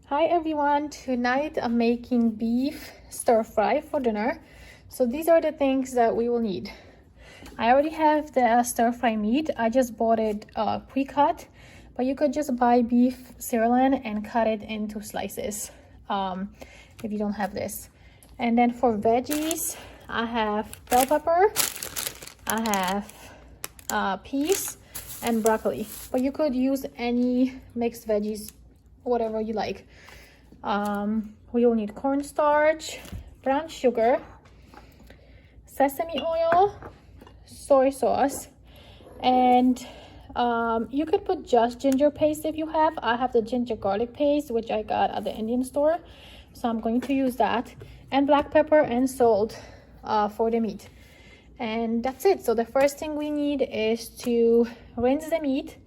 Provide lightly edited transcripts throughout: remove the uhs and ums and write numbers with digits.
Hi everyone, tonight I'm making beef stir fry for dinner. So these are the things that we will need. I already have the stir fry meat. I just bought it pre-cut, but you could just buy beef sirloin and cut it into slices if you don't have this. And then for veggies, I have bell pepper, I have peas and broccoli, but you could use any mixed veggies, whatever you like. We will need cornstarch, brown sugar, sesame oil, soy sauce, and you could put just ginger paste if you have. I have the ginger garlic paste, which I got at the Indian store, so I'm going to use that, and black pepper and salt for the meat. And that's it. So the first thing we need is to rinse the meat,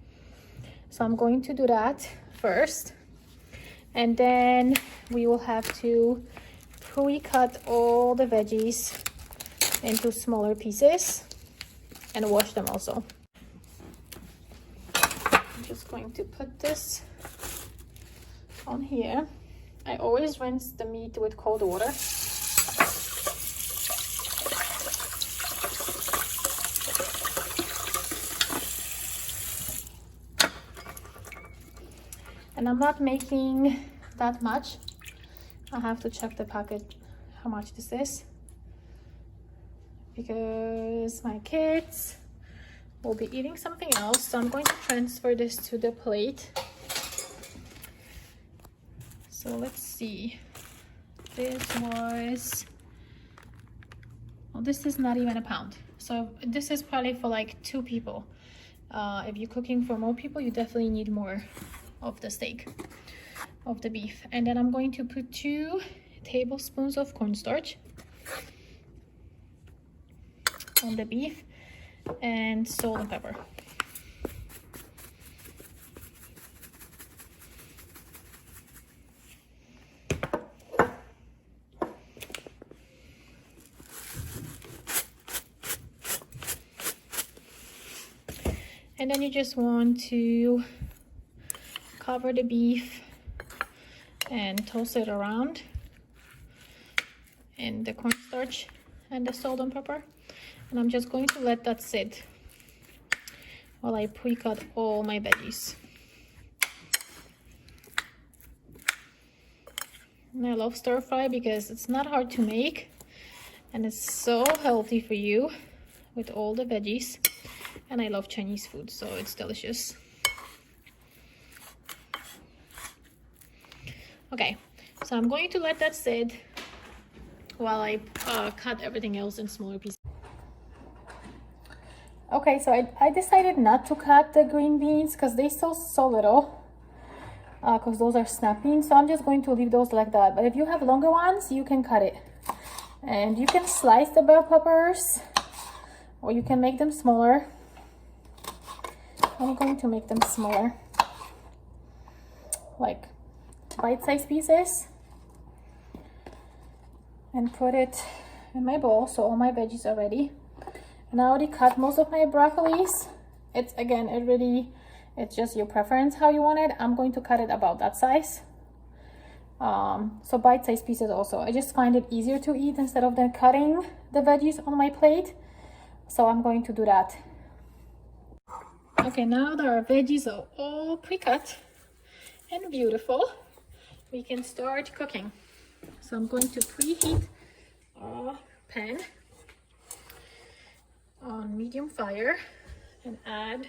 so I'm going to do that first, and then we will have to pre-cut all the veggies into smaller pieces and wash them also. I'm just going to put this on here. I always rinse the meat with cold water. And I'm not making that much. I have to check the packet how much this is, because my kids will be eating something else. So I'm going to transfer this to the plate. So let's see. This was, well, this is not even a pound. So this is probably for like 2 people. If you're cooking for more people, you definitely need more of the steak, of the beef. And then I'm going to put 2 tablespoons of cornstarch on the beef and salt and pepper. And then you just want to cover the beef and toss it around in the cornstarch and the salt and pepper. And I'm just going to let that sit while I pre-cut all my veggies. And I love stir fry because it's not hard to make and it's so healthy for you with all the veggies. And I love Chinese food, so it's delicious. Okay, so I'm going to let that sit while I cut everything else in smaller pieces. Okay, so I decided not to cut the green beans because they still so little, because those are snap beans. So I'm just going to leave those like that. But if you have longer ones, you can cut it. And you can slice the bell peppers, or you can make them smaller. I'm going to make them smaller, like bite-sized pieces, and put it in my bowl. So all my veggies are ready. And I already cut most of my broccolis. It's, again, it's just your preference how you want it. I'm going to cut it about that size. So bite-sized pieces also. I just find it easier to eat instead of then cutting the veggies on my plate. So I'm going to do that. Okay, now that our veggies are all pre-cut and beautiful, we can start cooking. So I'm going to preheat a pan on medium fire and add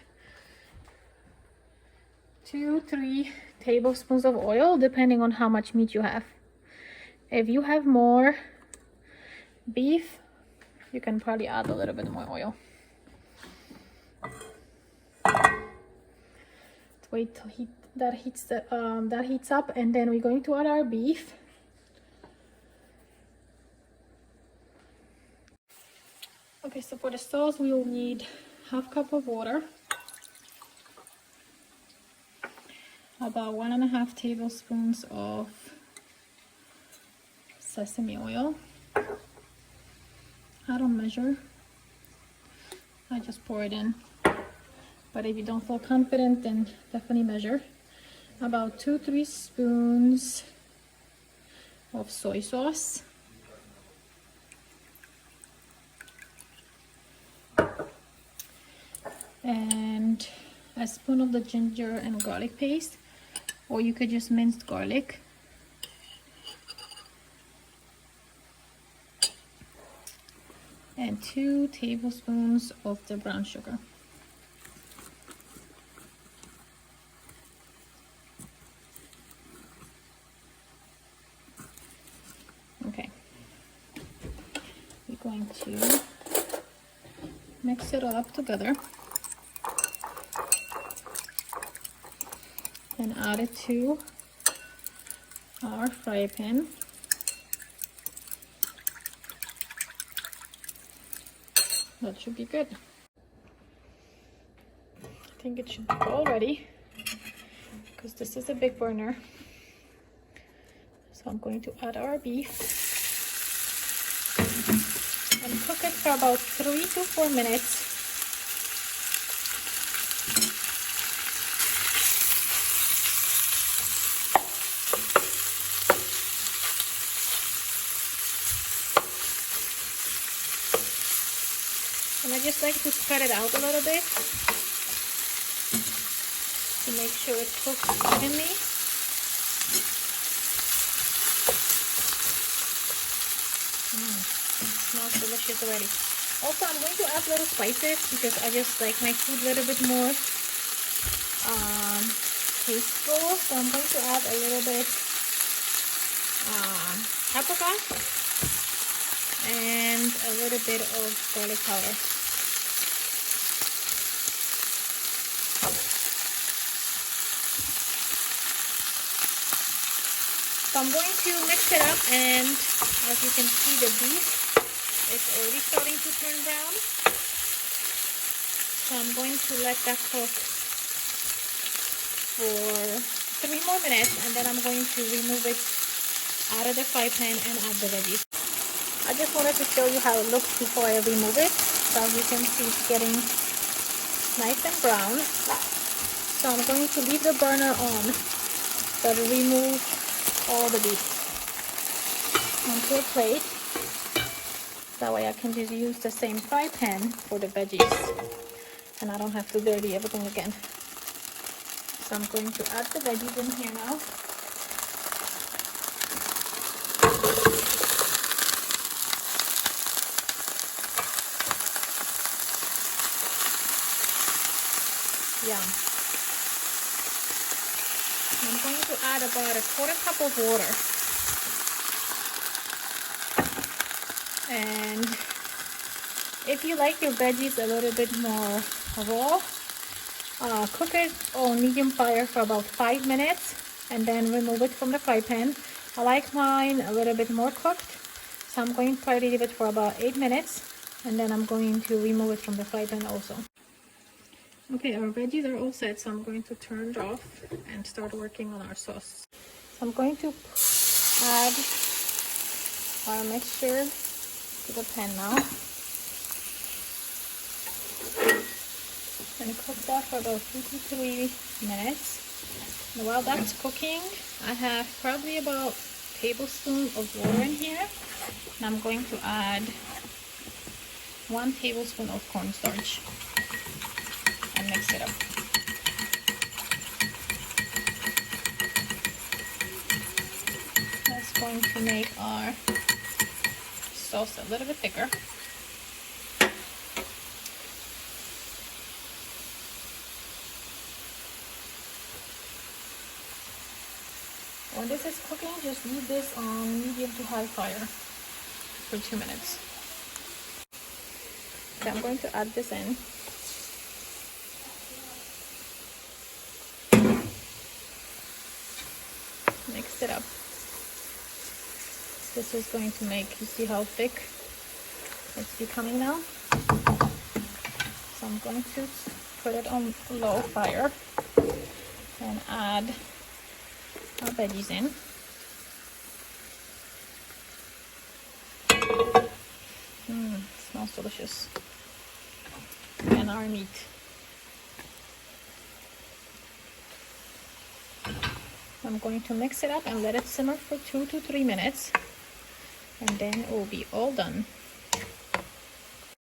2-3 tablespoons of oil, depending on how much meat you have. If you have more beef, you can probably add a little bit more oil. Wait till that heats up, and then we're going to add our beef. Okay, so for the sauce, we will need 1/2 cup of water, about 1.5 tablespoons of sesame oil. I don't measure, I just pour it in. But if you don't feel confident, then definitely measure. about 2-3 spoons of soy sauce. And a spoon of the ginger and garlic paste, or you could just minced garlic. And 2 tablespoons of the brown sugar. Okay, we're going to mix it all up together and add it to our fry pan. That should be good. I think it should be all ready because this is a big burner. So I'm going to add our beef and cook it for about 3 to 4 minutes. And I just like to spread it out a little bit to make sure it cooks evenly. It smells delicious already. Also, I'm going to add little spices because I just like my food a little bit more tasteful. So I'm going to add a little bit paprika and a little bit of garlic powder. So I'm going to mix it up, and as you can see, the beef is already starting to turn brown. So I'm going to let that cook for 3 more minutes, and then I'm going to remove it out of the fry pan and add the veggies. I just wanted to show you how it looks before I remove it. So as you can see, it's getting nice and brown. So I'm going to leave the burner on, but remove all the beef onto a plate. That way I can just use the same fry pan for the veggies and I don't have to dirty everything again. So I'm going to add the veggies in here now. Yum. I'm going to add about 1/4 cup of water. And if you like your veggies a little bit more raw, cook it on medium fire for about 5 minutes and then remove it from the fry pan. I like mine a little bit more cooked, so I'm going to try to leave it for about 8 minutes and then I'm going to remove it from the fry pan also. Okay, our veggies are all set, so I'm going to turn it off and start working on our sauce. So I'm going to add our mixture to the pan now. And cook that for about 2 to 3 minutes. And while that's cooking, I have probably about a tablespoon of water in here. And I'm going to add 1 tablespoon of cornstarch and mix it up. That's going to make our sauce a little bit thicker. When this is cooking, just leave this on medium to high fire for 2 minutes. Okay, I'm going to add this in. Mix it up. This is going to make, you see how thick it's becoming now? So I'm going to put it on low fire and add our veggies in. Smells delicious. And our meat. I'm going to mix it up and let it simmer for 2 to 3 minutes, and then it will be all done.